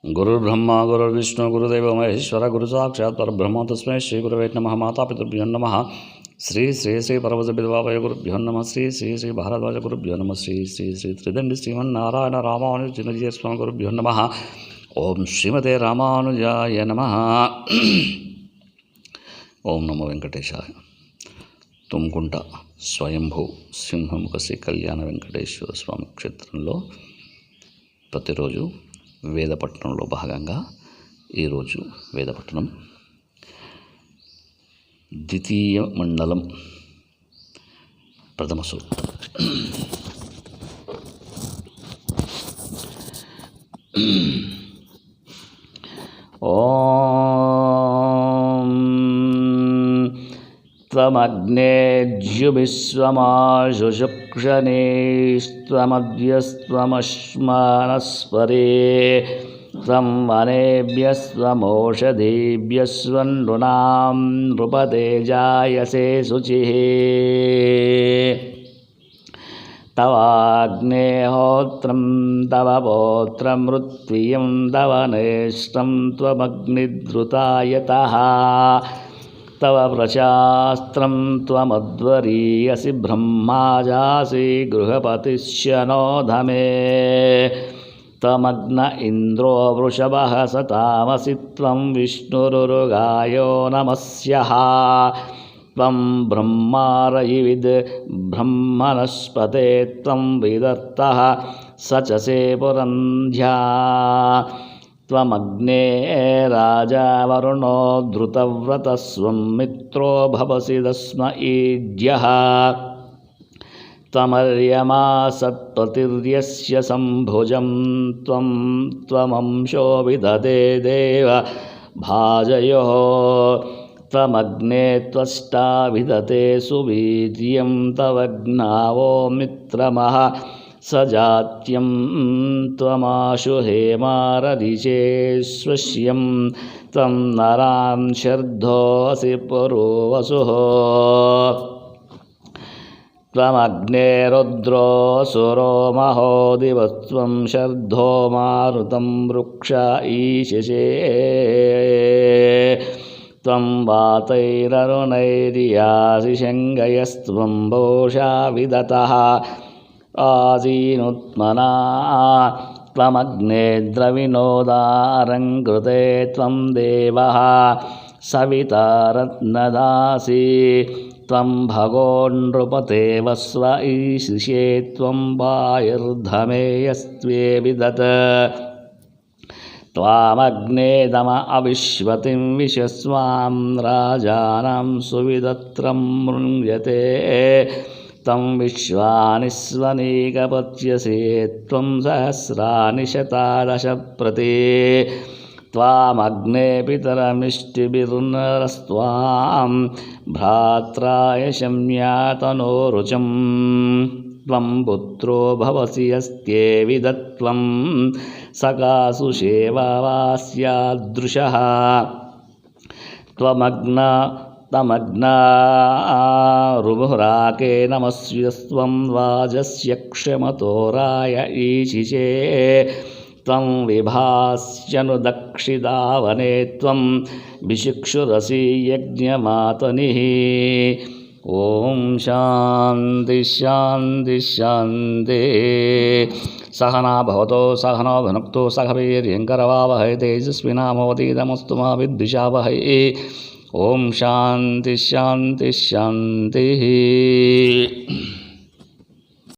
गुरुर्ब्रह्मा गुरुर्विष्णु गुरुदेव महेश्वर गुरु साक्षात् परब्रह्म तस्मै श्री गुरवे नमः। मातापितृभ्यो नमः। श्री श्री श्री परमजपितवाभय गुरुभ्यो नमः। श्री श्री श्री भारद्वाज गुरुभ्यो नमः। श्री श्री श्री त्रिदंडी श्रीमन्नारायण रामानुज स्वामी गुरुभ्यो नमः। ओम श्रीमते रामानुजाय नमः। ओम नमो वेंकटेशाय। తుమ్కుంట స్వయంభూ సింహముఖ శ్రీ కళ్యాణ వెంకటేశ్వర స్వామి క్షేత్రంలో ప్రతిరోజు వేదపట్టణంలో భాగంగా ఈరోజు వేదపట్టణం ద్వితీయ మండలం ప్రథమ సూక్తం. ఓం త్వమగ్నేజ్యుభిస్వమాశుశుక్షణేస్త్వమద్యస్త్వమశ్మానస్పరే త్వం వనేభ్యస్త్వమోషధీభ్యస్వన్నునాం నృపతే జాయసే శుచిః. తవాగ్నేహోత్రం తవ పౌత్రమృత్వియం తవ నేష్టం త్వమగ్నిధృతాయతః తవ ప్రశాస్త్రం త్వమధ్వరీయసి బ్రహ్మాజాసి గృహపతిశ్చనోధమే త్వమగ్న ఇంద్రో వృషభః సతామసి త్వం విష్ణురురుగాయో నమస్యః త్వం బ్రహ్మారయివిద్ బ్రహ్మణస్పతే త్వం విదత్తః సచసే పురంధ్యా త్వమగ్నే రాజా వరుణో ధృతవ్రతస్వం మిత్రో భవసి దస్మ ఈజ్యః త్వమర్యమా సత్పతిర్యస్య సంభుజం త్వమంశో విదతే దేవ భాజయోః త్వమగ్నే త్వష్టా విదతే సువీర్యం తవగ్నావో మిత్రమః సజాత్యం త్వమాశు హేమారరిచే స్వశ్యం త్వం నరాం శర్ధోసి పురోవసుః త్వమగ్నే రుద్రోऽసుरो మహో దివస్త్వం శర్ధో మారుతం వృక్ష ఈశిషే త్వం వాతైరరుణైర్యాసి శంగయస్త్వం భోషా విదతః ఆసీనుత్మనా త్వమగ్నే ద్రవిణోదారం కృతే త్వం దేవః సవితా రత్నదాసి త్వం భగో నృపతే వస్వ ఈశిషే త్వం వాయుర్ధమేయస్త్వే విదత్ త్వామగ్నేదమ అవిశ్వతిం విశస్వాం రాజానాం సువిదత్రం మృణ్యతే తం విశ్వాని స్వనీకపత్యసే త్వం సహస్రాని శతాదశ ప్రతి త్వామగ్నే పితరమిష్టిభిర్నరస్త్వాం భ్రాత్రాయ శమ్యాతనోరుచం త్వం పుత్రో భవసి యస్త్యే విదత్వం సకాసు సేవాస్యాదృశః తమగ్నా రుభురాకే నమస్యస్త్వం వాజస్య క్షమతోరాయ ఈశిషే త్వం విభాస్యనుదక్షిదావనే త్వం విశిక్షురసి యజ్ఞమాతనిః. ఓం శాంతి శాంతి శాంతి. సహనా భవతో సహనో భునక్తు సహ వీర్యంకరవావహై తేజస్వినామవతీతమస్తు మా విద్విషావహై. ఓం శాంతి శాంతి శాంతి.